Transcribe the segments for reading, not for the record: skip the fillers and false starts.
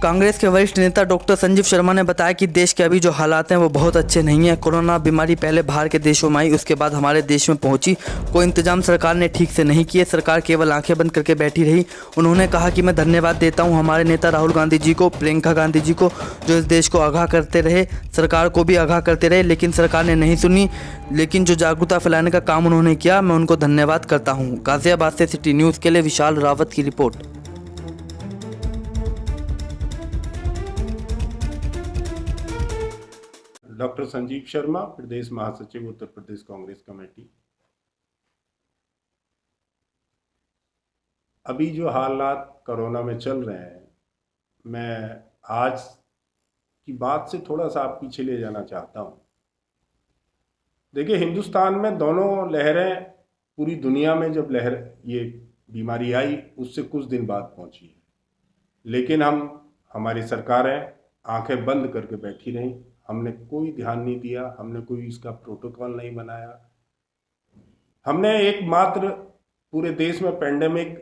कांग्रेस के वरिष्ठ नेता डॉक्टर संजीव शर्मा ने बताया कि देश के अभी जो हालात हैं वो बहुत अच्छे नहीं हैं। कोरोना बीमारी पहले बाहर के देशों में आई, उसके बाद हमारे देश में पहुंची। कोई इंतजाम सरकार ने ठीक से नहीं किए, सरकार केवल आंखें बंद करके बैठी रही। उन्होंने कहा कि मैं धन्यवाद देता हूं हमारे नेता राहुल गांधी जी को, प्रियंका गांधी जी को, जो इस देश को आगाह करते रहे, सरकार को भी आगाह करते रहे, लेकिन सरकार ने नहीं सुनी। लेकिन जो जागरूकता फैलाने का काम उन्होंने किया, मैं उनको धन्यवाद करता हूँ। गाजियाबाद से सिटी न्यूज़ के लिए विशाल रावत की रिपोर्ट। डॉक्टर संजीव शर्मा, प्रदेश महासचिव, उत्तर प्रदेश कांग्रेस कमेटी। अभी जो हालात कोरोना में चल रहे हैं, मैं आज की बात से थोड़ा सा आप पीछे ले जाना चाहता हूं। देखिए, हिंदुस्तान में दोनों लहरें, पूरी दुनिया में जब लहर ये बीमारी आई उससे कुछ दिन बाद पहुंची है, लेकिन हमारी सरकारें आंखें बंद करके बैठी रहीं। हमने कोई ध्यान नहीं दिया, हमने कोई इसका प्रोटोकॉल नहीं बनाया। हमने एकमात्र पूरे देश में पेंडेमिक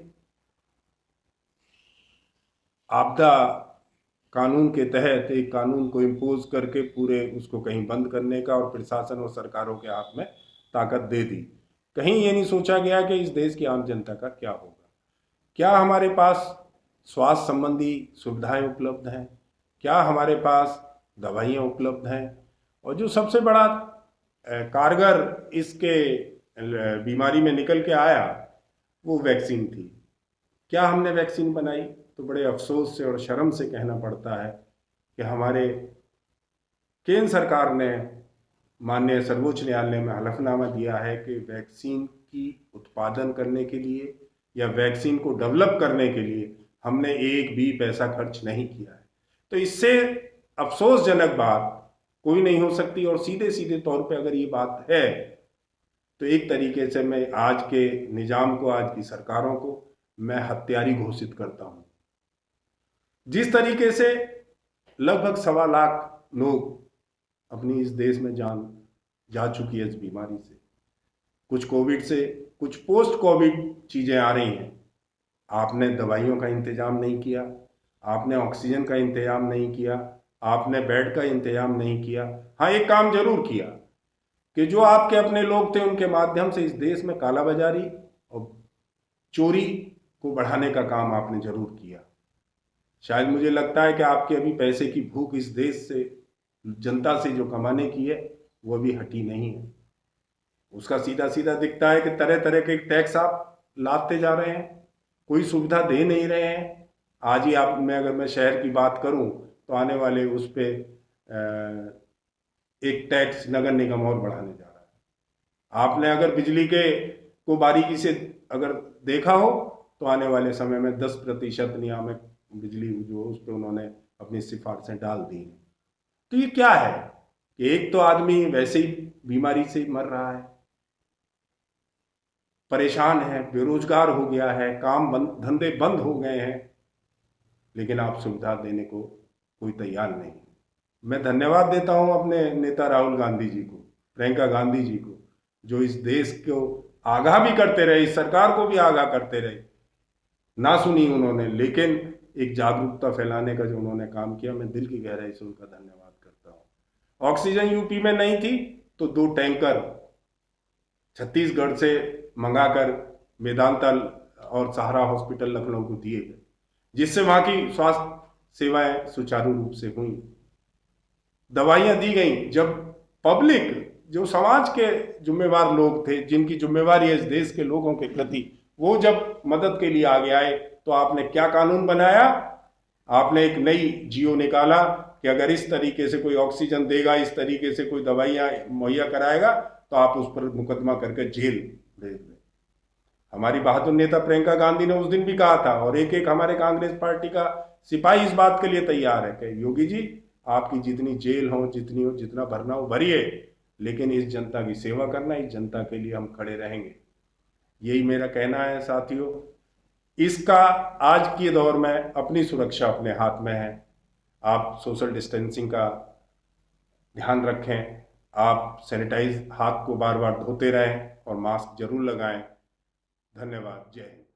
आपदा कानून के तहत एक कानून को इम्पोज करके पूरे उसको कहीं बंद करने का और प्रशासन और सरकारों के हाथ में ताकत दे दी। कहीं ये नहीं सोचा गया कि इस देश की आम जनता का क्या होगा। क्या हमारे पास स्वास्थ्य संबंधी सुविधाएं उपलब्ध हैं? क्या हमारे पास दवाइयाँ उपलब्ध हैं? और जो सबसे बड़ा कारगर इसके बीमारी में निकल के आया वो वैक्सीन थी। क्या हमने वैक्सीन बनाई? तो बड़े अफसोस से और शर्म से कहना पड़ता है कि हमारे केंद्र सरकार ने माननीय सर्वोच्च न्यायालय में हलफनामा दिया है कि वैक्सीन की उत्पादन करने के लिए या वैक्सीन को डेवलप करने के लिए हमने एक भी पैसा खर्च नहीं किया है। तो इससे अफसोसजनक बात कोई नहीं हो सकती। और सीधे सीधे तौर पे अगर ये बात है तो एक तरीके से मैं आज के निजाम को, आज की सरकारों को मैं हत्यारी घोषित करता हूं। जिस तरीके से लगभग 1.25 लाख लोग अपनी इस देश में जान जा चुकी है इस बीमारी से, कुछ कोविड से, कुछ पोस्ट कोविड चीजें आ रही हैं। आपने दवाइयों का इंतजाम नहीं किया, आपने ऑक्सीजन का इंतजाम नहीं किया, आपने बेड का इंतजाम नहीं किया। हाँ, एक काम जरूर किया कि जो आपके अपने लोग थे उनके माध्यम से इस देश में कालाबाजारी और चोरी को बढ़ाने का काम आपने जरूर किया। शायद मुझे लगता है कि आपकी अभी पैसे की भूख इस देश से, जनता से जो कमाने की है, वो अभी हटी नहीं है। उसका सीधा सीधा दिखता है कि तरह तरह के टैक्स आप लादते जा रहे हैं, कोई सुविधा दे नहीं रहे हैं। आज ही अगर मैं शहर की बात करूं तो आने वाले उस पर एक टैक्स नगर निगम और बढ़ाने जा रहा है। आपने अगर बिजली के को बारीकी से अगर देखा हो तो आने वाले समय में 10% नियामक बिजली जो उस पर उन्होंने अपनी सिफारिशें डाल दी हैं। तो ये क्या है कि एक तो आदमी वैसे ही बीमारी से मर रहा है, परेशान है, बेरोजगार हो गया है, काम बंद, धंधे बंद हो गए हैं, लेकिन आप सुविधा देने को कोई तैयार नहीं। मैं धन्यवाद देता हूं अपने नेता राहुल गांधी जी को, प्रियंका गांधी जी को, जो इस देश को आगाह भी करते रहे, इस सरकार को भी आगाह करते रहे। ना सुनी उन्होंने, लेकिन एक जागरूकता फैलाने का जो उन्होंने काम किया, मैं दिल की गहराई से उनका धन्यवाद करता हूं। ऑक्सीजन यूपी में नहीं थी तो 2 टैंकर छत्तीसगढ़ से मंगाकर मेदांता और सहारा हॉस्पिटल लखनऊ को दिए गए, जिससे वहां की स्वास्थ्य सेवाएं सुचारू रूप से हुई, दवाइयां दी गई। जब पब्लिक, जो समाज के जिम्मेवार लोग थे, जिनकी जिम्मेवारी है इस देश के लोगों के प्रति, वो जब मदद के लिए आगे आए तो आपने क्या कानून बनाया? आपने एक नई जियो निकाला कि अगर इस तरीके से कोई ऑक्सीजन देगा, इस तरीके से कोई दवाइयां मुहैया कराएगा तो आप उस पर मुकदमा करके जेल भेज दें। हमारी बहादुर नेता प्रियंका गांधी ने उस दिन भी कहा था, और एक एक हमारे कांग्रेस पार्टी का सिपाही इस बात के लिए तैयार है कि योगी जी, आपकी जितनी जेल हो, जितनी हो, जितना भरना हो भरिए, लेकिन इस जनता की सेवा करना, इस जनता के लिए हम खड़े रहेंगे। यही मेरा कहना है साथियों। इसका आज के दौर में अपनी सुरक्षा अपने हाथ में है। आप सोशल डिस्टेंसिंग का ध्यान रखें, आप सैनिटाइज हाथ को बार बार धोते रहें और मास्क जरूर लगाएं। धन्यवाद। जय हिंद।